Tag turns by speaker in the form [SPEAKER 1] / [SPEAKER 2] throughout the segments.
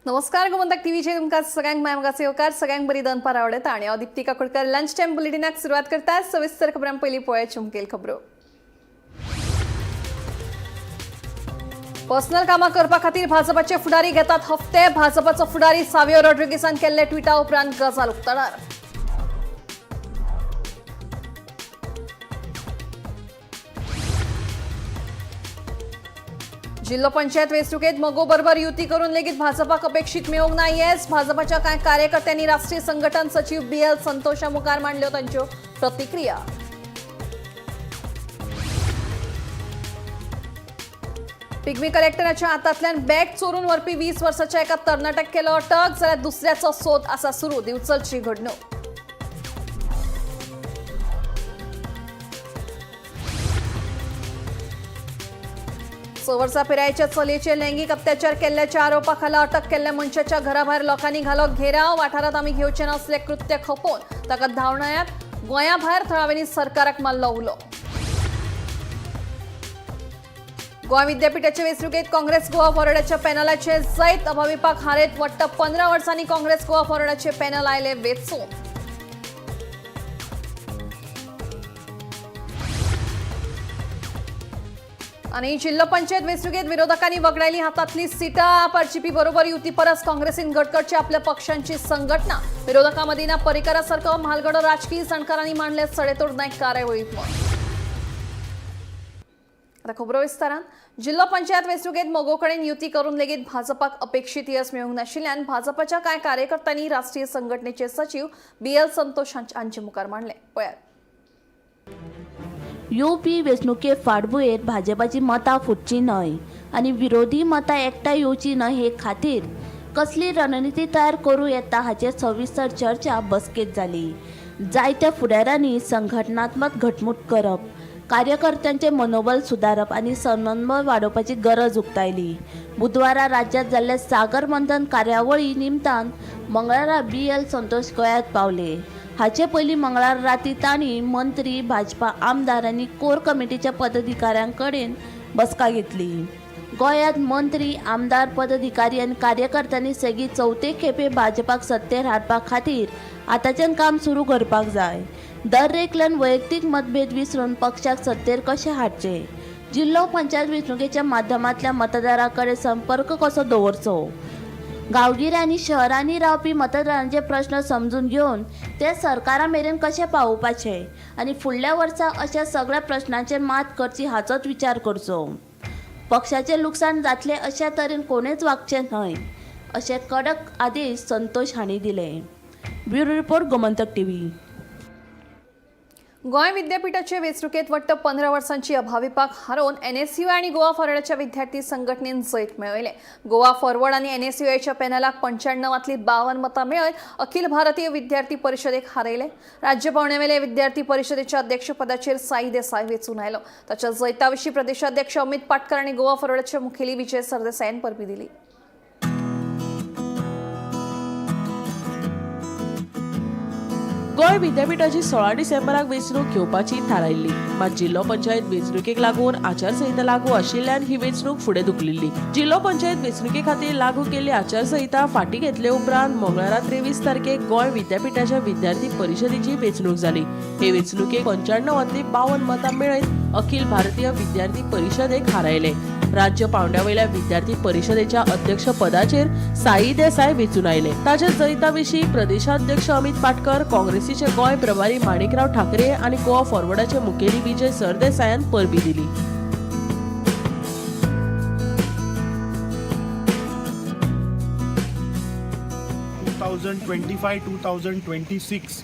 [SPEAKER 1] नमस्कार गोमंतक टीव्हीचे तुमका सगळ्यांक मायमगाचे येवकार सगळ्यांक बरी दनपार आवडत आणि हांव दीप्ती काकोडकर लंच टाइम बुलेटिनाक सुरुवात करता सविस्तर खबरां पयलीं पळोवया चुमकेल खबरो। पर्सनल कामां करपा खातीर भाजपाचे फुडारी घेतात हफ्ते। भाजपाचो फुडारी सावियो रॉड्रिगेसान केल्ले ट्विटा उपरांत गजाल उक्ताडार। जिल्लो पंचायत वेंचणुकेत मगो बरोबर युती करून लेगीत भाजपाक अपेक्षित मेळोंक ना। येस भाजपाच्या कांय कार्यकर्त्यांनी राष्ट्रीय संघटन सचिव BL संतोषा मुखार मांडल्यो तांच्यो प्रतिक्रिया। पिगमी कलेक्टराच्या हातांतल्यान बॅग चोरून व्हरपी 20 वर्साच्या एका तरणाट्याक केलो अटक। जाल्यार दुसऱ्याचो सोद आसा सुरू। दिवचलची घडणूक। 6 वर्सां पिरायेच्या चलयेचेर लैंगीक अत्याचार केल्ल्याच्या आरोपाखाला अटक केल्ल्या मनशाच्या घराभायर लोकांनी घालो घेराव। वाठारांत आमी घेवचे नासले कृत्य खपोवन ताका धांवडायत। गोंया भायर थळाव्यांनी सरकाराक मारलो उलो। गोवा विद्यापीठाचे वेंचणुकेत काँग्रेस गोवा फॉरवर्डाच्या पॅनलाचे जैत अभाविपाक हारयत वट्ट 15 वर्सांनी काँग्रेस गोवा फॉरवर्डाचे पॅनल आयले वेंचून। आणि जिल्लो पंचायत वेंचणुकेत विरोधकांनी वगडायली हातांतली सिटां। आरजीपी बरोबर युती परस काँग्रेसीन घट करची आपल्या पक्षांची संघटना। विरोधकां मदीं पर्रीकारा सारको म्हालगडो राजकीय जाणकारांनी मांडले सडेतोड नायक कार्यावळींत मत। आता खबरो विस्तारान। जिल्लो पंचायत वेंचणुकेत मोगो कडेन युती करून लेगीत भाजपाक अपेक्षित येस मेळोंक नाशिल्ल्यान भाजपाच्या कांय कार्यकर्त्यांनी राष्ट्रीय संघटनेचे सचिव BL संतोष हांचे मुखार मांडले। पळयात।
[SPEAKER 2] यूपी वेंचणुके फाटभुंयेर भाजपाची मतां फुटची न्हय आनी विरोधी मतां एकठांय येवची न्हय हे खातीर कसली रणनिती तयार करूं येता हाचेर सविस्तर चर्चा बसकेंत जाली। जायत्या फुडाऱ्यांनी संघटनात्मक घटमूट करप, कार्यकर्त्यांचे मनोबल सुदारप आनी समन्वय वाडोवपाची गरज उक्तायली। बुधवारा राज्यात जाल्ले सागर मंथन कार्यावळी निमतान मंगळारा BL संतोष गोंयांत पावले। हाचे पयलीं मंगळार राती तांणी मंत्री, भाजपा आमदार आनी कोर कमिटीच्या पदाधिकाऱ्यां कडेन बसका घेतली। गोंयांत मंत्री, आमदार, पदाधिकारी आनी कार्यकर्त्यांनी सेगीत चवथे खेपे भाजपाक सत्तेर हाडपा खातीर आतांच्यान काम सुरू करपाक जाय। दरेकल्यान वैयक्तीक मतभेद विसरून पक्षाक सत्तेर कशें हाडचे, जिल्लो पंचायत वेंचणुकेच्या माध्यमांतल्या मतदारां कडेन संपर्क कसो दवरचो, गांवगिऱ्या आनी शहरांनी रावपी मतदारांचे प्रश्न समजून घेवन ते सरकारा मेरेन कशें पावोवपाचे आनी फुडल्या वर्सा अशा सगळ्या प्रश्नांचेर मात करची हाचोच विचार करचो। पक्षाचे लुकसाण जातले अशा तरेन कोणेच वागचें न्हय अशें कडक आदेश संतोष हांणी दिले। Bureau report Gomantak TV.
[SPEAKER 1] Goa विद्यापीठाचे वेंचणुकेत वट्ट 15 वर्सांची अभाविपाक हारोवन NSUI आनी गोवा फॉरवर्डाच्या विद्यार्थी संघटनेन जैत मेळयले। गोवा फॉरवर्ड आनी NSUIच्या पॅनलाक 95तली 52 मतां मेळयत अखिल भारतीय विद्यार्थी परिशदेक हारयले। राज्य पावण्यावेले विद्यार्थी परिशदेच्या अध्यक्षपदाचेर साई देसाय वेंचून आयलो। ताच्या जैताविशीं प्रदेशाध्यक्ष अमित पाटकर आनी गोवा फॉरवर्डाचे मुखेली विजय सरदेसायान परबी दिली।
[SPEAKER 3] गोंय विद्यापीठाची 16 डिसेंबराक वेंचणूक घेवपाची थारायिल्ली। मात जिल्लो पंचायत वेंचणुकेक लागून आचारसंहिता लागू आशिल्ल्यान ही वेंचणूक फुडें धुकलिल्ली। जिल्लो पंचायत वेंचणुके खातीर लागू केल्ली आचारसंहिता फाटीं घेतले उपरांत मंगळारा 23 तारखेक गोंय विद्यापीठाच्या विद्यार्थी परिशदेची वेंचणूक जाली। हे वेंचणुकेक 95तली 52 मतां मेळयत अखिल भारतीय विद्यार्थी परिशदेक हारयले। राज्य पावंड्यावेल्या विद्यार्थी परिशदेच्या अध्यक्ष पदाचेर साई देसाय वेंचून आयले। ताच्या जैताविशीं प्रदेशाध्यक्ष अमित पाटकर, काँग्रेसीचे गोंय प्रभारी माणिकराव ठाकरे आनी गोवा फॉरवर्डाचे मुखेली विजय सरदेसायान परबी दिली।
[SPEAKER 4] (2025-2026)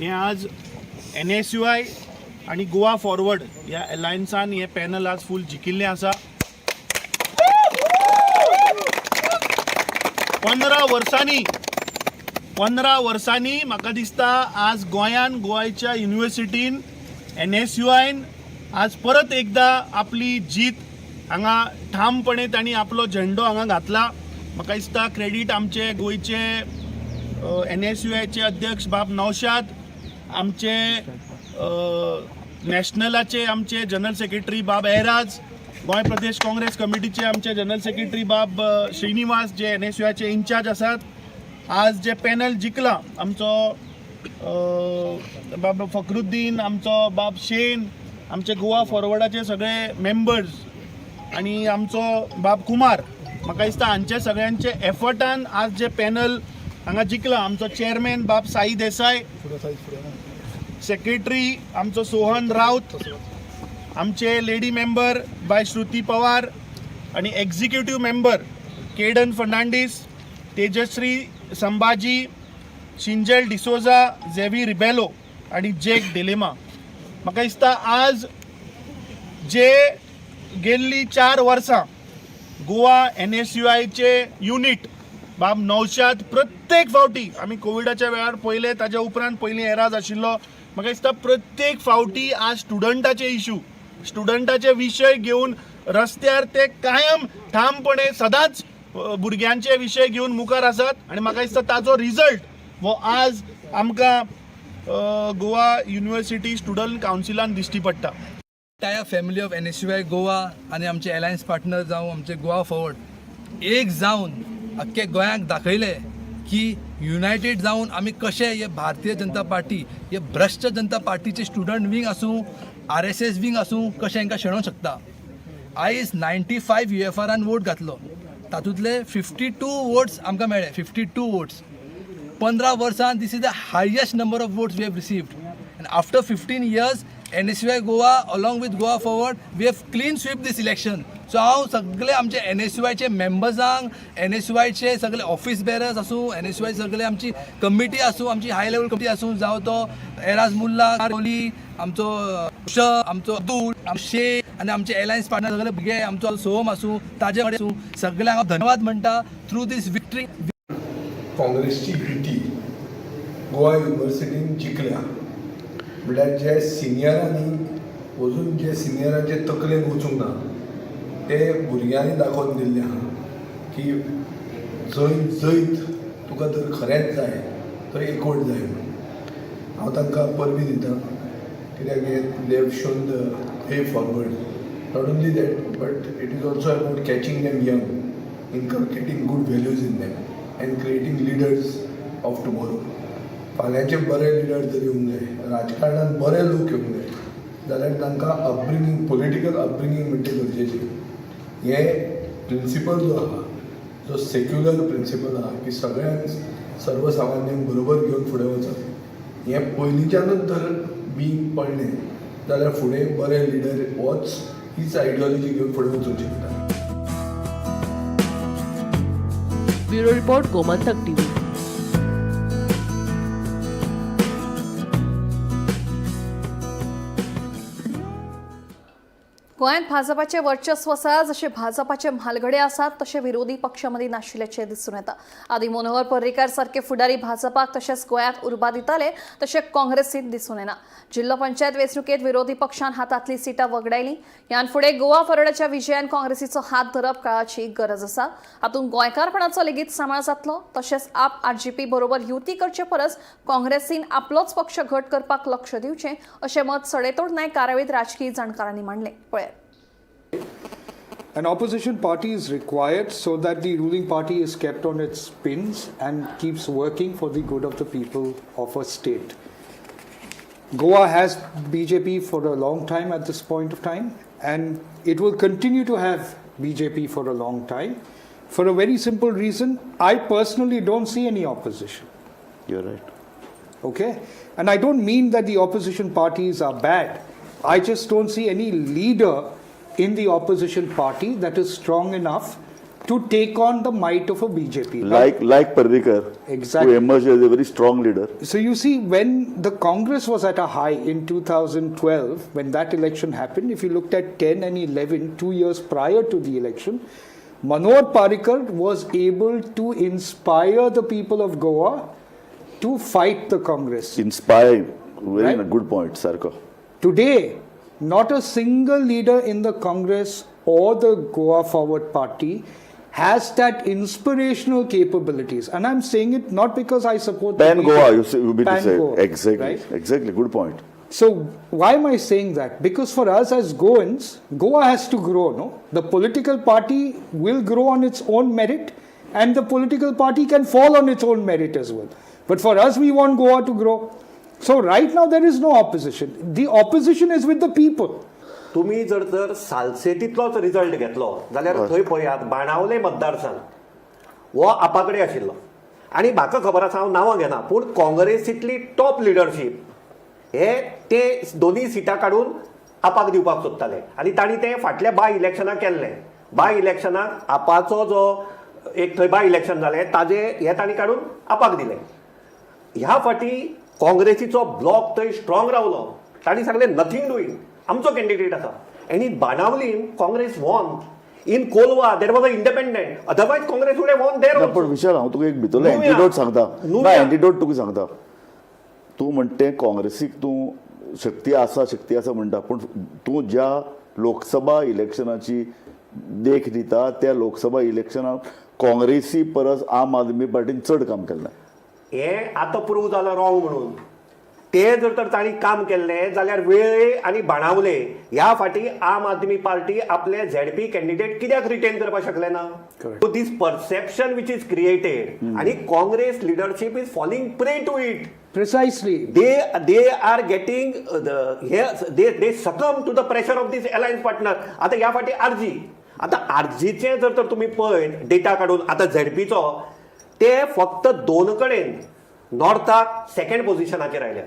[SPEAKER 4] हे आज NSUI आणि गोवा फॉरवर्ड या अलायन्सान हे पॅनल आज फूल जिखिल्लें आसा। 15 वर्सांनी म्हाका दिसता आज गोंयच्या युनिव्हर्सिटीन NSUIन आज परत एकदा आपली जीत हांगा ठामपणे तांणी आपलो झेंडो हांगा घातला। म्हाका दिसता क्रेडीट आमचे गोंयचे NSUIचे अध्यक्ष बाब नौशाद, आमचे नॅशनलाचे आमचे जनरल सेक्रेटरी बाब एराज, गोंय प्रदेश काँग्रेस कमिटीचे आमचे जनरल सेक्रेटरी बाब श्रीनिवास जे NSUचे इन्चार्ज आसात. आज जे पॅनल जिंकला आमचो बाब फखरुद्दीन, आमचो बाब शेन, आमचे गोवा फॉरवर्डाचे सगळे मेंबर्स आणि आमचो बाब कुमार, म्हाका दिसता हांचे सगळ्यांचे एफर्टान आज जे पॅनल हांगा जिंकला. आमचो चेअरमॅन बाब साई देसाय, सेक्रेटरी आमचो सोहन राऊत, आमचे lady member by Shruti Pawar आणि एक्झिक्युटिव्ह मेंबर केडन फर्नांडीस, तेजश्री संभाजी, शिंजेल डिसोजा, झेवी रिबेलो आणि जेक डेलेमा. म्हाका दिसता आज जे गेल्ली 4 वर्सां गोवा NSUचे युनिट बाब नौशाद प्रत्येक फावटी आमी कोविडाच्या वेळार पयले, ताच्या उपरांत पयलीं एराज आशिल्लो, म्हाका दिसता प्रत्येक फावटी आज स्टुडंटाचे इश्यू, स्टुडंटाचे विशय घेवन रस्त्यार ते कायम ठामपणे सदांच भुरग्यांचे विशय घेवन मुखार आसात. आणि म्हाका दिसता ताचो रिजल्ट वो आज आमकां गोवा युनिव्हर्सिटी स्टुडंट कावन्सिलान दिश्टी पडटा.
[SPEAKER 5] Entire family of NSUI Goa आणि आमचे अलायन्स पार्टनर जावं आमचे गोवा फॉरवर्ड एक जावन अख्खे गोंयाक दाखयले की युनायटेड जावन आमी कशे हे भारतीय जनता पार्टी, हे भ्रष्ट जनता पार्टीचे स्टुडंट विंग आसूं, RSS विंग आसूं, कशें हांकां शेणोवंक शकता. आयज 95 UFRान वोट घातलो, तातूंतले 52 वोट्स आमकां मेळ्ळे, 52 वोट्स. 15 वर्सां this is the highest number of votes we have received. And after 15 years NSUI Goa along with Goa Forward we have clean sweep these election. So हांव सगळे आमचे NSUIचे मेंबर्सांक, NSUIचे सगळे ऑफिस बेरर्स आसूं, NSUI सगळे आमची कमिटी आसूं, आमची हाय लेवल कमिटी आसूं, जावं तो एराज मुल्ला, कोहली, आमचो आमचो अब्दुल, शेख आनी आमचे एलायन्स पार्टनर सगळे भुरगे, आमचो सोहम आसूं, ताजे कडेन आसूं, सगळ्यांक हांव धन्यवाद म्हणटा. थ्रू दीस विक्ट्री
[SPEAKER 6] काँग्रेसची युटी गोवा युनिव्हर्सिटीन जिंकल्या म्हळ्यार जे सिनियरांनी अजून जे सिनियरांचे तकलेन वचूंक ना ते भुरग्यांनी दाखोवन दिल्लें आहा की जैत तुका जर खरेंच जाय तर एकवट जाय म्हणून. हांव तांकां परबी दिता कित्याक they have shown the way forward. Not only that but it is also about catching them young, inculcating good values in them and creating leaders of tomorrow. फाल्यांचे बरे लिडर जर येवंक जाय, राजकारणांत बरे लोक येवंक जाय जाल्यार तांकां अपब्रिंगींग, पॉलिटिकल अपब्रिंगींग म्हणजे गरजेचें. हे प्रिंसिपल जो आहा, जो सेक्युलर प्रिंसिपल आहा की सगळ्यांक सर्वसामान्यांक बरोबर घेवन फुडें वचप, हें पयलींच्यानूच जर बी पडलें जाल्यार फुडें बरे लिडर हीच आयडियोलॉजी घेवन फुडें वचूंक शकता.
[SPEAKER 3] Bureau report, Gomantak TV.
[SPEAKER 1] गोंयांत भाजपाचे वर्चस्व आसा, जशे भाजपाचे म्हालगडे आसात तशे विरोधी पक्षांमदी नाशिल्ल्याचे दिसून येता. आदी मनोहर पर्रीकार सारखे फुडारी भाजपाक तशेंच गोंयांत उर्बा दिताले तशें काँग्रेसीत दिसून येना. जिल्लो पंचायत वेंचणुकेंत विरोधी पक्षान हातांतली सिटां वगडायलीं. ह्यान फुडें गोवा फॉरवर्डाच्या विजयान काँग्रेसीचो हात धरप काळाची गरज आसा. हातूंत गोंयकारपणाचो लेगीत सांबाळ जातलो. तशेंच आप RGP बरोबर युती करचे परस काँग्रेसीन आपलोच पक्ष घट करपाक लक्ष दिवचें अशें मत सडेतोड नायक कार्यावळींत राजकीय जाणकारांनी मांडलें. पळय.
[SPEAKER 7] An opposition party is required so that the ruling party is kept on its pins and keeps working for the good of the people of a state. Goa has BJP for a long time at this point of time, and it will continue to have BJP for a long time for a very simple reason. I personally don't see any opposition.
[SPEAKER 8] You're right.
[SPEAKER 7] Okay? And I don't mean that the opposition parties are bad. I just don't see any leader in the opposition party that is strong enough to take on the might of a BJP.
[SPEAKER 8] Like Parrikar,
[SPEAKER 7] Exactly.
[SPEAKER 8] who emerged as a very strong leader.
[SPEAKER 7] So you see, when the Congress was at a high in 2012, when that election happened, if you looked at 10 and 11, 2 years prior to the election, Manohar Parrikar was able to inspire the people of Goa to fight the Congress.
[SPEAKER 8] Inspire, very
[SPEAKER 7] Right.
[SPEAKER 8] good point, Sarko.
[SPEAKER 7] Today, not a single leader in the Congress or the Goa Forward Party has that inspirational capabilities. And I'm saying it not because I support
[SPEAKER 8] Pan
[SPEAKER 7] the
[SPEAKER 8] Goa,
[SPEAKER 7] BJP.
[SPEAKER 8] you mean to
[SPEAKER 7] Pan
[SPEAKER 8] say.
[SPEAKER 7] Goa,
[SPEAKER 8] Exactly,
[SPEAKER 7] right?
[SPEAKER 8] exactly, good point.
[SPEAKER 7] So why am I saying that? Because for us as Goans, Goa has to grow, no? The political party will grow on its own merit and the political party can fall on its own merit as well. But for us, we want Goa to grow. So right now there is no opposition. The opposition is with the people.
[SPEAKER 9] तुम्ही जर सालसेतीतलोच result घेतलो जाल्यार थंय पळयात बाणावले मतदारसंघ हो आपाकडे आशिल्लो आनी म्हाका खबर आसा हांव नांवां घेना पूण काँग्रेसींतली टॉप लिडरशीप हे ते दोनी सिटां काडून आपाक दिवपाक सोदताले आनी तांणी ते फाटल्या बाय इलेक्शनाक केल्ले बाय इलेक्शनाक आपाचो जो एक थंय बाय इलेक्शन जालें ताजे हे तांणी काडून आपाक दिले ह्या फाटी काँग्रेसीचो ब्लॉक थंय स्ट्रॉंग रावलो तांणी सांगलें नथींग डुईंग आमचो कॅन्डिडेट आसा and in Benaulim Congress won in Colva there was a independent otherwise Congress would have won there
[SPEAKER 8] पण विशाल हांव तुका एक भितरलो
[SPEAKER 9] नुव्या.
[SPEAKER 8] एंटीडोट सांगता
[SPEAKER 9] नुव्या.
[SPEAKER 8] ना एंटीडोट तुका सांगता तूं म्हणटे काँग्रेसीक तूं शक्ती आसा म्हणटा पूण तूं ज्या लोकसभा इलेक्शनाची देख दिता त्या लोकसभा इलेक्शनाक काँग्रेसी परस आम आदमी पार्टीन चड काम केल्लें
[SPEAKER 9] हें आतां प्रूव जालां रॉंग म्हणून ते जर तर तांणी काम केल्लें जाल्यार वेळे आनी बाणावले ह्या फाटी आम आदमी पार्टी आपले झेडपी कॅन्डिडेट कित्याक रिटेन करपाक शकले ना so this perception which is created आनी Congress leadership is falling prey to it
[SPEAKER 7] Precisely.
[SPEAKER 9] they are getting they succumb to the pressure of this alliance partner आता ह्या फाटी आरजी आता आरजीचे जर तर तुम्ही पळयत डेटा काढून आता झेडपीचो ते फक्त दोन कडेन नॉर्थाक सेकंड पोझिशनाचेर आयल्या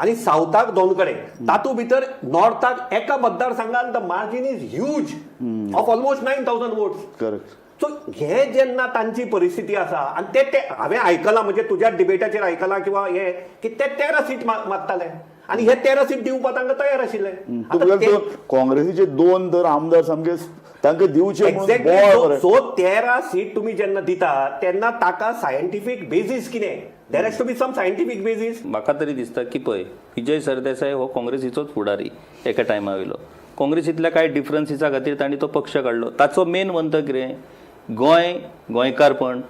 [SPEAKER 9] आनी सावथाक दोन कडेन तातूंत भितर नॉर्थाक एका मतदारसंघात the margin is huge of almost 9,000 votes
[SPEAKER 8] correct
[SPEAKER 9] so हे जेन्ना तांची परिस्थिती आसा आनी ते हांवें आयकलां म्हणजे तुज्या डिबेटाचेर आयकलां किंवा हे की ते 13 सीट मागताले आनी हे 13 सीट दिवपाक तांकां तयार आशिल्ले
[SPEAKER 8] काँग्रेसीचे दोन तर आमदार सामके तांकां दिवचे
[SPEAKER 9] एक्झॅक्टली सो 13 सीट तुम्ही जेन्ना दिता तेन्ना ताका सायंटिफीक बेजीस कितें there has to be some scientific basis
[SPEAKER 10] म्हाका तरी दिसता की पळय विजय सरदेसाय हो काँग्रेसीचोच फुडारी एका टायमा वयलो काँग्रेसींतल्या कांय डिफरन्सीसा खातीर तांणी तो पक्ष काडलो ताचो मेन मंत्र कितें गोंयकारपण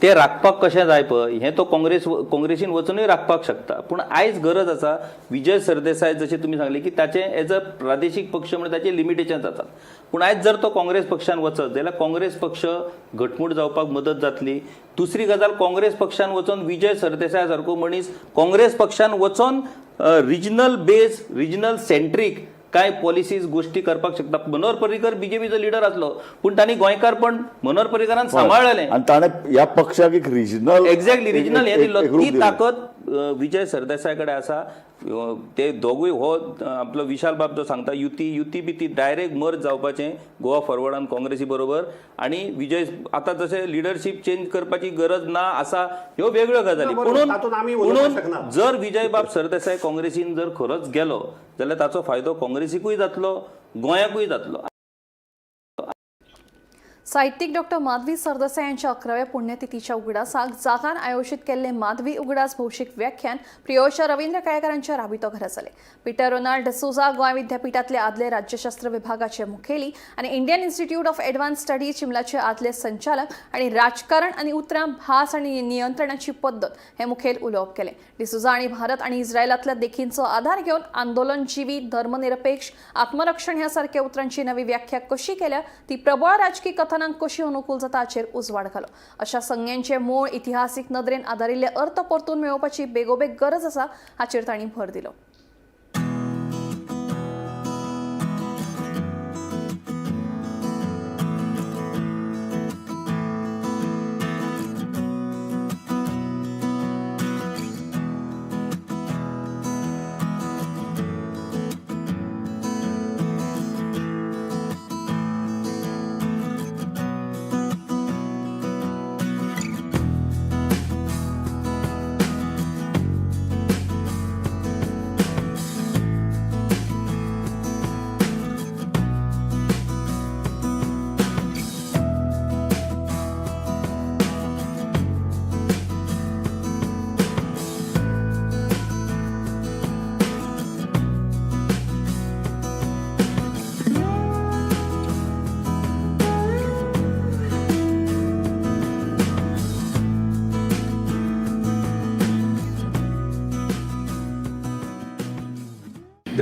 [SPEAKER 10] ते राखपाक कशें जाय पळय हें तो काँग्रेसीन वचूनय राखपाक शकता पूण आयज गरज आसा विजय सरदेसाय जशें तुमी सांगलें की ताचें एज अ प्रादेशीक पक्ष म्हणून ताचे लिमिटेशन्स आसात पूण आयज जर तो काँग्रेस पक्षान वचत जाल्यार काँग्रेस पक्ष घटमूट जावपाक मदत जातली दुसरी गजाल काँग्रेस पक्षान वचून विजय सरदेसाय सारको मनीस काँग्रेस पक्षान वचून रिजनल बेस रिजनल सेंट्रीक काय पॉलिसीज गोष्टी करपाक शकता मनोहर पर्रीकर बीजेपीचो लिडर आसलो पूण तांणी गोंयकारपण मनोहर पर्रीकरान सांबाळलें
[SPEAKER 8] आनी ताणें ह्या पक्षाक एक रिजनल
[SPEAKER 10] एक्झॅक्टली रिजनल हे दिल्लो ती ताकद विजय सरदेसाय कडेन आसा ते दोगूय हो आपलो विशाल बाब जो सांगता युती बी डायरेक्ट मर्ज जावपाचें गोवा फॉरवर्डान काँग्रेसी बरोबर आनी विजय आतां जशें लिडरशीप चेंज करपाची गरज ना आसा ह्यो वेगळ्यो गजाली म्हणून जर विजय बाब सरदेसाय काँग्रेसीन जर खरोच गेलो जाल्यार ताचो फायदो काँग्रेसीकूय जातलो गोंयाकूय जातलो
[SPEAKER 1] साहित्यिक डॉक्टर माधवी सरदेसाय यांच्या 11व्या पुण्यतिथीच्या उगडासाक जागान आयोजित केल्ले माधवी उगडास भौशीक व्याख्यान प्रियोशा रवींद्र केळकारांच्या राबितो घरा जाले पिटर रोनाल्ड डिसूजा गोंय विद्यापीठातले आदले राज्यशास्त्र विभागाचे मुखेली आणि Indian Institute of advance study चिमलाचे आदले संचालक आणि राजकारण आणि उतरां भास आणि नियंत्रणाची पद्धत हे मुखेल उलोवप केले डिसूजा आणि भारत आणि इस्रायलातल्या देखींचो आधार घेऊन आंदोलनजीवी धर्मनिरपेक्ष आत्मरक्षण ह्या सारख्या उतरांची नवी व्याख्या कशी केल्या ती प्रबळ राजकीय कथनांक कशी अनुकूल जाता हाचेर उजवाड घालो अशा संज्ञांचे मूळ इतिहासीक नदरेन आदारिल्ले अर्थ परतून मेळोवपाची बेगोबेग गरज आसा हाचेर तांणी भर दिलो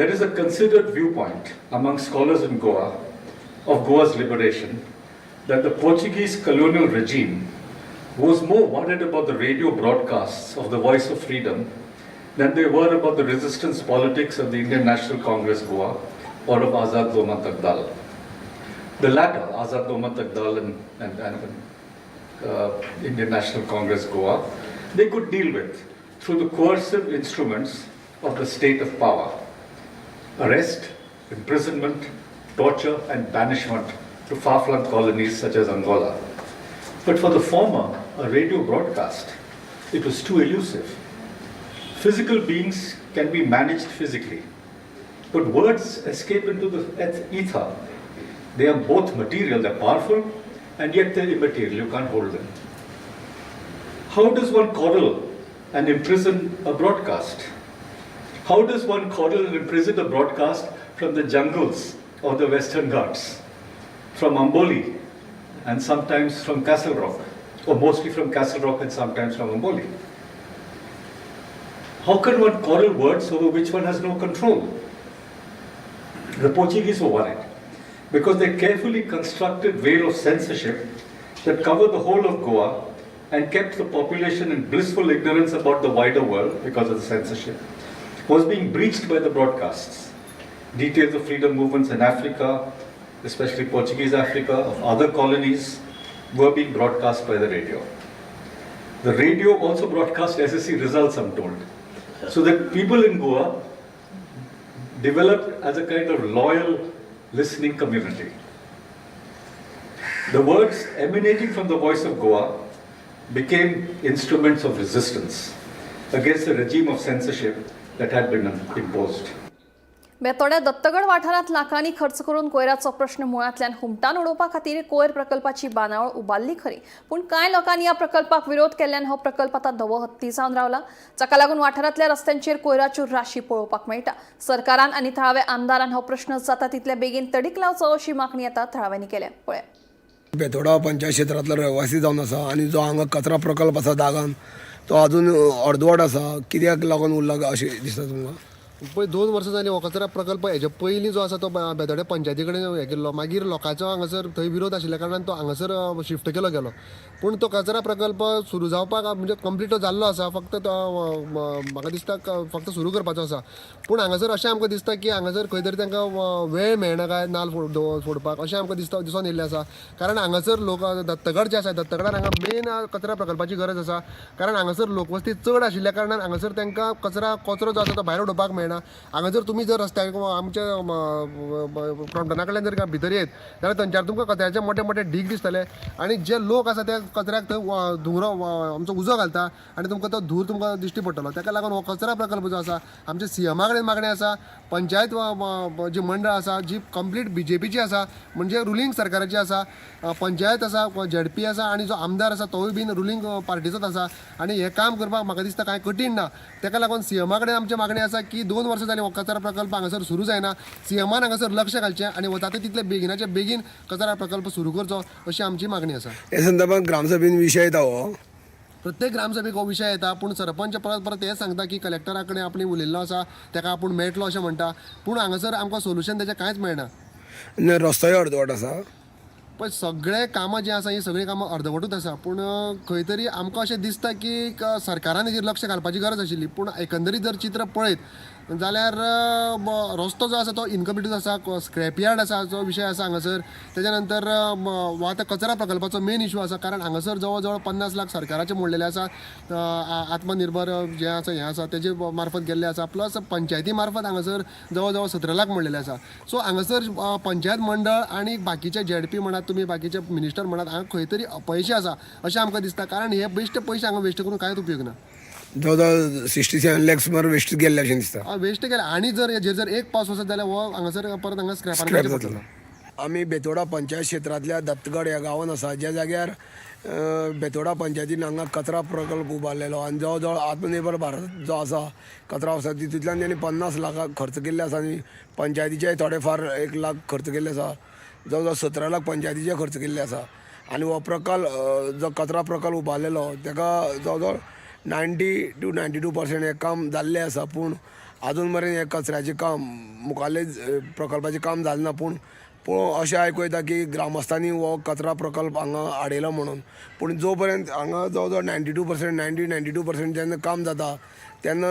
[SPEAKER 11] there is a considered viewpoint among scholars in Goa of Goa's liberation that the Portuguese colonial regime was more worried about the radio broadcasts of the Voice of Freedom than they were about the resistance politics of the Indian National Congress Goa or of Azad Lomantak Dal. The latter, Azad Lomantak Dal and Indian National Congress Goa, they could deal with through the coercive instruments of the state of power. Arrest, imprisonment, torture and banishment to far-flung colonies such as Angola. But for the former, a radio broadcast, it was too elusive. Physical beings can be managed physically, but words escape into the ether. They are both material, they're powerful, and yet they're immaterial, you can't hold them. How does one coddle and imprison a broadcast? How does one coddle and imprison a broadcast from the jungles of the Western Ghats, from Amboli, and sometimes from Castle Rock, or mostly from Castle Rock and sometimes from Amboli? How can one coddle words over which one has no control? The Portuguese were worried because they carefully constructed veil of censorship that covered the whole of Goa and kept the population in blissful ignorance about the wider world because of the censorship, was being breached by the broadcasts. Details of freedom movements in Africa, especially Portuguese Africa, of other colonies, were being broadcast by the radio. The radio also broadcast SSC results, I'm told. So that people in Goa developed as a kind of loyal listening community. The words emanating from the Voice of Goa became instruments of resistance against the regime of censorship that had been imposed.
[SPEAKER 1] बेतोड्या Dattagad वाठारात लाखांनी खर्च करून कोयराचो प्रश्न मुळांतल्यान हुमटान उडोवपा खातीर कोयर प्रकल्पाची बांदावळ उबारली खरी, पूण कांय लोकांनी ह्या प्रकल्पाक विरोध केल्ल्यान हो प्रकल्प आतां धवो हत्ती जावन रावला. जाका लागून वाठारांतल्या रस्त्यांचेर कोयराच्यो राशी पळोवपाक मेळटा. सरकारान आनी थळाव्या आमदारान हो प्रश्न जाता तितले बेगीन तडीक लावचो अशी मागणी आतां थळाव्यांनी केल्या. पळया.
[SPEAKER 12] बेतोडा पंचायत क्षेत्रांतलो रहिवासी जावन आसा आनी जो हांगा कचरा प्रकल्प आसा दागान तो अजून अर्दवट आसा. कित्याक लागून उरला अशें दिसता तुमकां?
[SPEAKER 13] पळय 2 वर्सां जालीं हो कचरा प्रकल्प हेजे पयलीं जो आसा तो बेतोड्या पंचायती कडेन हें केल्लो. मागीर लोकांचो हांगासर थंय विरोध आशिल्ल्या कारणान तो हांगासर शिफ्ट केलो गेलो. पूण तो कचरा प्रकल्प सुरू जावपाक म्हणजे कंप्लीट तो जाल्लो आसा. फक्त तो म्हाका दिसता फक्त सुरू करपाचो आसा. पूण हांगासर अशें आमकां दिसता की हांगासर खंय तरी तांकां वेळ मेळना काय नाल्ल फोडपाक अशें आमकां दिसून येयल्लें आसा. कारण हांगासर लोक दत्तगड जे आसा दत्तगडार हांगा मेन कचरा प्रकल्पाची गरज आसा. कारण हांगासर लोकवस्ती चड आशिल्ल्या कारणान हांगासर तांकां कचरो जो आसा तो भायर उडोवपाक मेळना. हांगा जर तुमी जर रस्त्यार आमच्या फ्रंटना कडल्यान जर भितर येत जाल्यार थंयच्यार तुमकां कचऱ्याचे मोठे मोठे ढीग दिसतले आनी जे लोक आसा ते कचऱ्याक थंय धुंवरो आमचो उजो घालता आनी तुमकां तो धूर तुमकां दिश्टी पडटलो. ताका लागून हो कचरा प्रकल्प जो आसा आमच्या सीएमा कडेन मागणी आसा. पंचायत जी मंडळ आसा जी कंप्लीट BJPची आसा म्हणजे रुलींग सरकाराची आसा. पंचायत आसा ZP आसा आनी जो आमदार आसा तोय बीन रुलींग पार्टीचोच आसा आनी हें काम करपाक म्हाका दिसता कांय कठीण ना. ताका लागून सीएमा कडेन आमची मागणी आसा की 2 वर्सां जालीं हो कचरा प्रकल्प हांगासर सुरू जायना. सीएमान हांगासर लक्ष घालचें आनी जाता तितले बेगिनाचे बेगीन कचरा प्रकल्प सुरू करचो अशी आमची मागणी आसा.
[SPEAKER 12] हे संदर्भात ग्रामसभेन विशय येता हो.
[SPEAKER 13] प्रत्येक ग्रामसभेक हो विशय येता. पूण सरपंच परत हें सांगता की कलेक्टरा कडेन आपणी उलयल्लो आसा ताका आपूण मेळटलो अशें म्हणटा. पूण हांगासर आमकां सोल्युशन तेजें कांयच मेळना.
[SPEAKER 12] रस्तोय अर्दवट आसा.
[SPEAKER 13] पण सगळे कामां जी आसा ही सगळीं कामां अर्दवटूच आसा. पूण खंय तरी आमकां अशें दिसता की सरकारान हेजेर लक्ष घालपाची गरज आशिल्ली. पूण एकंदरीत जर चित्र पळयत जाल्यार रस्तो जो आसा तो इनकम्प्लीट आसा. स्क्रॅप यार्ड आसा जो विशय आसा हांगासर. तेज्या नंतर हो आतां कचरा प्रकल्पाचो मेन इशू आसा. कारण हांगासर जवळ जवळ 50 लाख सरकाराचे मोडलेले आसा. आत्मनिर्भर जे आसा हें आसा तेजे मार्फत गेल्ले आसा. प्लस पंचायती मार्फत हांगासर जवळ जवळ 17 लाख मोडलेले आसा. सो हांगासर पंचायत मंडळ आनी बाकीचे ZP म्हणा तुम्ही बाकीचे मिनिस्टर म्हणा हांगा खंय तरी अपयशी आसा अशें आमकां दिसता. कारण हे बेश्टे पयशे हांगा वेस्ट करून कांयच उपयोग ना.
[SPEAKER 12] जवळ 67 लाख सुमार वेस्ट गेल्ले अशें दिसता.
[SPEAKER 13] वेस्ट केले आनी जर हेजेर जर एक पावस वचत जाल्यार हो हांगासर परत हांगा स्क्रॅपान
[SPEAKER 12] जातलो. आमी बेतोडा पंचायत क्षेत्रांतल्या दत्तगड ह्या गांवांत आसा ज्या जाग्यार बेतोडा पंचायतीन हांगा कचरा प्रकल्प उबारलेलो आनी जवळ जवळ आत्मनिर्भर भारत जो आसा कचरा आसा तितूंतल्यान तेणी 50 लाख खर्च केल्ले आसा आनी पंचायतीचे थोडेफार 1 लाख खर्च केल्ले आसा. जवळ जवळ 17 लाख पंचायतीचे खर्च केल्ले आसा. आनी हो प्रकल्प जो कचरा प्रकल्प उबारलेलो ताका जवळ जवळ 90 to 92% हें काम जाल्लें आसा. पूण अजून मेरेन हे कचऱ्याचें काम मुखाल्ले प्रकल्पाचें काम जालें ना. पूण अशें आयकूं येता की ग्रामस्थांनी हो कचरा प्रकल्प हांगा हाडयलो म्हणून. पूण जो पर्यंत हांगा जवळ जवळ 92% जेन्ना काम जाता तेन्ना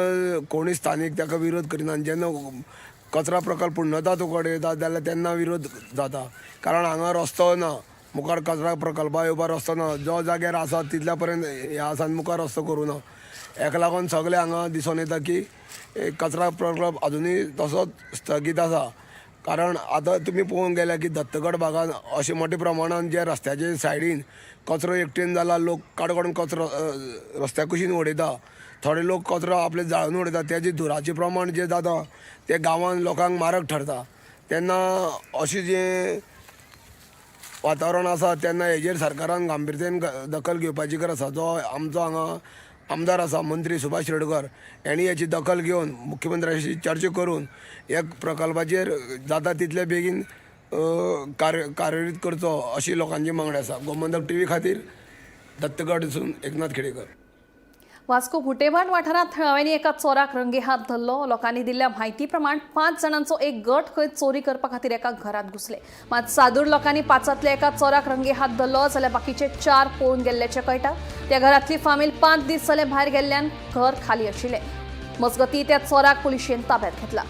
[SPEAKER 12] कोणी स्थानीक ताका विरोध करिना. जेन्ना कचरा प्रकल्प पूर्णता तुकडे येता जाल्यार तेन्ना विरोध जाता. कारण हांगा रस्तो ना, मुखार कचरा प्रकल्पा येवपा रस्तो ना. जो जाग्यार आसा तितल्या पर्यंत ह्या सान मुखार रस्तो करूं ना. हेका लागून सगळे हांगा दिसून येता की कचरा प्रकल्प अजुनूय तसोच स्थगीत आसा. कारण आतां तुमी पळोवंक गेल्यार की दत्तगड भागान अशें मोठ्या प्रमाणान जे रस्त्याचे सायडीन कचरो एकटेन जाला, लोक काडून कचरो रस्त्या कुशीन उडयता. थोडे लोक कचरो आपले जाळून उडयता. तेजे धुराचें प्रमाण जें जाता तें गांवांत लोकांक मारक ठरता. तेन्ना अशें जें वातावरण आसा तेन्ना हेजेर सरकारान गांभीर्यान दखल घेवपाची गरज आसा. जो आमचो हांगा आमदार आसा मंत्री सुभाष शिरोडकर हेणी हेची दखल घेवन मुख्यमंत्र्याशी चर्चा करून एक प्रकल्पाचेर जाता तितले बेगीन कार्यरीत करचो अशी लोकांची मागणी आसा. गोमंतक टीव्ही खातीर दत्तगडसून एकनाथ खेडेकर.
[SPEAKER 1] वास्को भुटेभाट वाठारात थळाव्यांनी एका चोराक रंगेहात धरलो. लोकांनी दिल्ल्या म्हायती प्रमाण 5 जाणांचो एक गट खंय चोरी करपा खातीर एका घरात घुसले. मात सादूर लोकांनी 5तल्या एका चोराक रंगेहात धरलो जाल्यार बाकीचे 4 पळून गेल्ल्याचे कळटा. त्या घरातली फामील 5 दीस जाले भायर गेल्ल्यान घर खाली आशिल्ले. मजगतीं त्या चोराक पुलिशेन ताब्यात घेतला.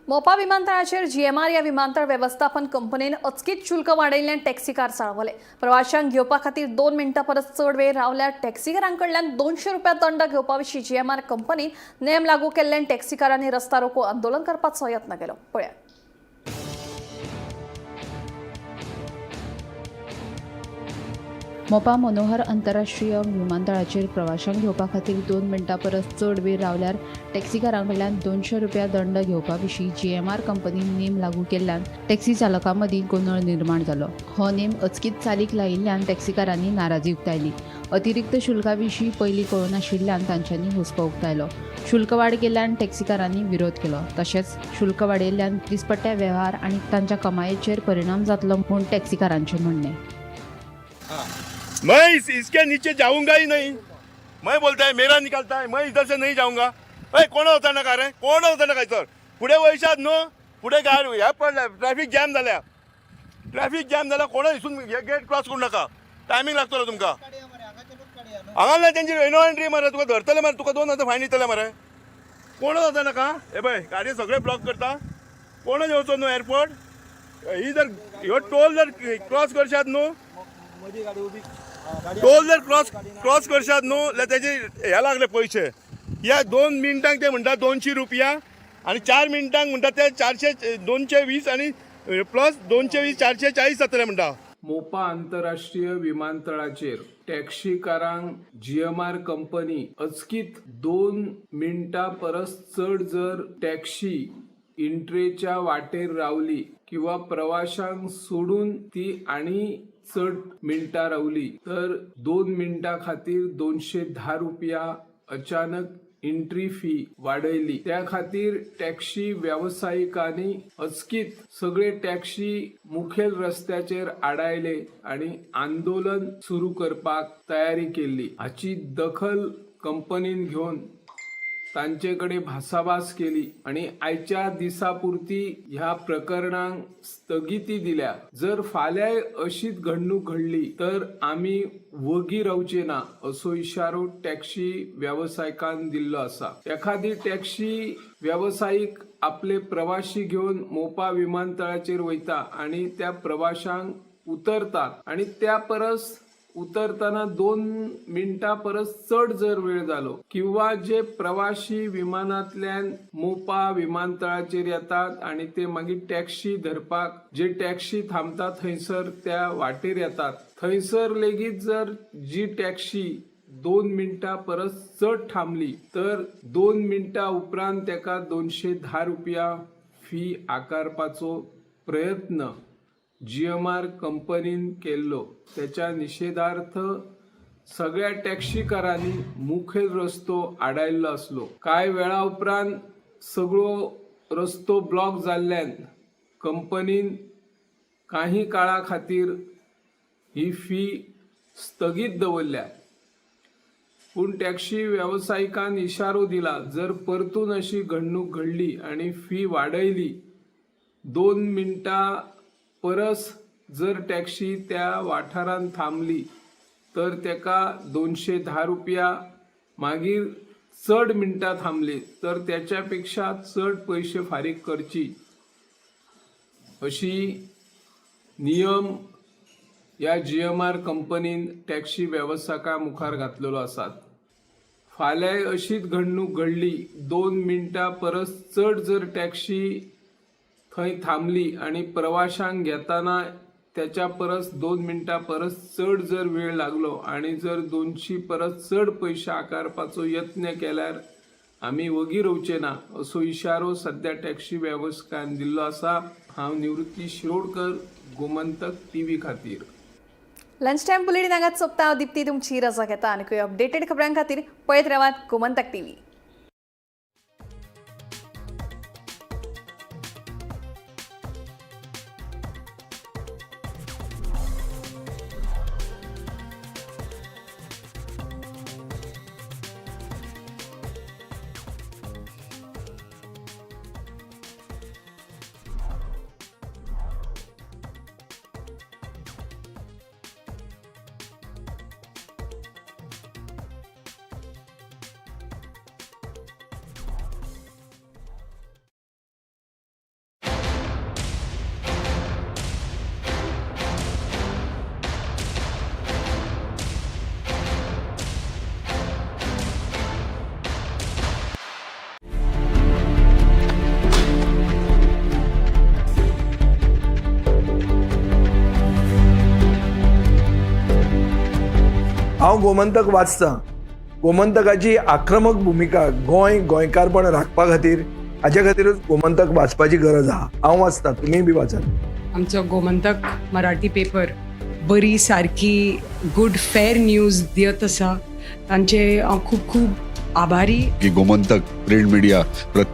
[SPEAKER 1] मोपा विमानतळाचेर GMR या विमानतळ वेवस्थापन कंपनीन अचकीत शुल्क वाडयल्ल्यान टॅक्सीकार चाळवले. प्रवाशांक घेवपा खातीर 2 मिनटां परस चड वेळ रावल्यार टॅक्सीकारांकडल्यान 200 रुपया दंड घेवपा विशीं GMR कंपनीन नेम लागू केल्ल्यान टॅक्सीकारांनी रस्ता रोको आंदोलन करपाचो यत्न केलो. पळया.
[SPEAKER 14] मोपा मनोहर आंतरराष्ट्रीय विमानतळाचेर प्रवाशांक घेवपा खातीर 2 मिनटां परस चड वेळ रावल्यार टॅक्सीकारांकडल्यान 200 रुपया दंड घेवपा विशीं GMR कंपनीन नेम लागू केल्ल्यान टॅक्सी चालकां मदीं गोंदळ निर्माण जालो. हो नेम अचकीत चालीक लायिल्ल्यान टॅक्सीकारांनी नाराजी उक्तायली. अतिरिक्त शुल्का विशीं पयलीं कळनाशिल्ल्यान तांच्यांनी हुस्को उक्तायलो. शुल्क वाड केल्ल्यान टॅक्सीकारांनी विरोध केलो. तशेंच शुल्क वाडयल्ल्यान दिसपट्ट्या वेव्हार आनी तांच्या कमायेचेर परिणाम जातलो म्हूण टॅक्सीकारांचें म्हणणें.
[SPEAKER 4] मैं इसके नीचे जाऊंगा ही नहीं. मैं बोलता है मेरा निकलता है, मैं इधर से नहीं जाऊंगा. कोण होता ना का रे, कोण होता ना काय तर पुढे वयशात न्हू, पुढे गाडी ह्या पडल्या, ट्रॅफिक जॅम झाल्या, कोण हिसून हे गेट क्रॉस करू नका. टायमिंग लागतलो तुमका. हांगा नाही त्यांची एनो एंट्री मरे, तुका धरतले मरे, तुका 2000 फायन दितले मरे. कोण होता ना का हे पळय गाडी सगळे ब्लॉक करता. कोण येवचो न्हू एअरपोर्ट. ही जर ह्यो टोल जर क्रॉस करशात न्हू, टोल जर क्रॉस करशात न्हू जाल्यार तेजे हे लागले पयशे. ह्या 2 मिनटांक ते म्हणटा 200 रुपया आणि 4 मिनटांक म्हणटा ते 220 आणि प्लस 220 440 जातले म्हणटा.
[SPEAKER 15] मोपा आंतरराष्ट्रीय विमानतळाचेर टॅक्सीकारांक GMR कंपनी अचकीत 2 मिनटां परस चड जर टॅक्सी इंट्रेच्या वाटेर रावली किंवा प्रवाशांक सोडून ती आणि चड मिनटां रावली तर 2 मिनटां खातीर 210 रुपया अचानक एंट्री फी वाडयली. त्या खातीर टॅक्सी व्यावसायिकांनी अचकीत सगळे टॅक्सी मुखेल रस्त्याचेर आडायले आणि आंदोलन सुरू करपाक तयारी केल्ली. हाची दखल कंपनीन घेवन तांचे कडेन भासाभास केली आणि आयच्या दिसा पुरती ह्या प्रकरणांक स्थगिती दिल्या. जर फाल्यां अशीच घडणूक घडली तर आमी वगी रावचे ना असो इशारो टॅक्सी व्यावसायिकांन दिल्लो आसा. एखादी टॅक्सी व्यावसायिक आपले प्रवाशी घेवन मोपा विमानतळाचेर वयता आणि त्या प्रवाशांक उतरतात आणि त्या परस उतरताना 2 मिनटां परस चड जर वेळ जालो किंवा जे प्रवाशी विमानांतल्यान मोपा विमानतळाचेर येतात आणि ते मागीर टॅक्सी धरपाक जे टॅक्सी थांबता थंयसर त्या वाटेर येतात, थंयसर लेगीत जर जी टॅक्सी 2 मिनटां परस चड थांबली तर 2 मिनटां उपरांत तेका 210 रुपया फी आकारपाचो प्रयत्न GMR कंपनीन केल्लो. त्याच्या निषेधार्थ सगळ्या टॅक्सीकारांनी मुखेल रस्तो आडायल्लो आसलो. कांय वेळा उपरांत सगळो रस्तो ब्लॉक जाल्ल्यान कंपनीन काही काळा खातीर ही फी स्थगीत दवरल्या. पूण टॅक्सी वेवसायिकांन इशारो दिला, जर परतून अशी घडणूक घडली आणि फी वाडयली, 2 मिनटां परस जर टॅक्सी त्या वाठारांत थांबली तर तेका 210 रुपया, मागीर चड मिनटां थांबली तर त्याच्या पेक्षा चड पयशे फारीक करची अशी नियम ह्या GMR कंपनीन टॅक्सी वेवसायिकां मुखार घातलेलो आसात. फाल्यां अशीच घडणूक घडली, 2 मिनटां परस चड जर टॅक्सी थंय थांबली आणि प्रवाशांक घेताना त्याच्या परस 2 मिनटां परस चड जर वेळ लागलो आणि जर 200 परस चड पयशे आकारपाचो यत्न केल्यार आमी वगी रावचे ना असो इशारो सध्या टॅक्सी वेवसायिकांन दिल्लो आसा. हांव निवृत्ती शिरोडकर, गोमंतक TV खातीर.
[SPEAKER 1] लंच टायम बुलेटिन हांगाच सोंपता. हांव दिप्ती तुमची रजा घेता आनी अपडेटेड खबरां खातीर पळयत रावात गोमंतक TV.
[SPEAKER 16] हांव गोमंतक वाचतां. गोमंतकाची आक्रमक भुमिका गोंयकारपण राखपा खातीर हाचे खातीरच गोमंतक वाचपाची गरज आहा. हांव वाचतां, तुमीय बी वाचात.
[SPEAKER 17] आमचो गोमंतक मराठी पेपर बरी सारकी गुड फेर न्यूज दियत आसा. तांचे हांव खूब खूब आभारी.
[SPEAKER 18] Gomantak print media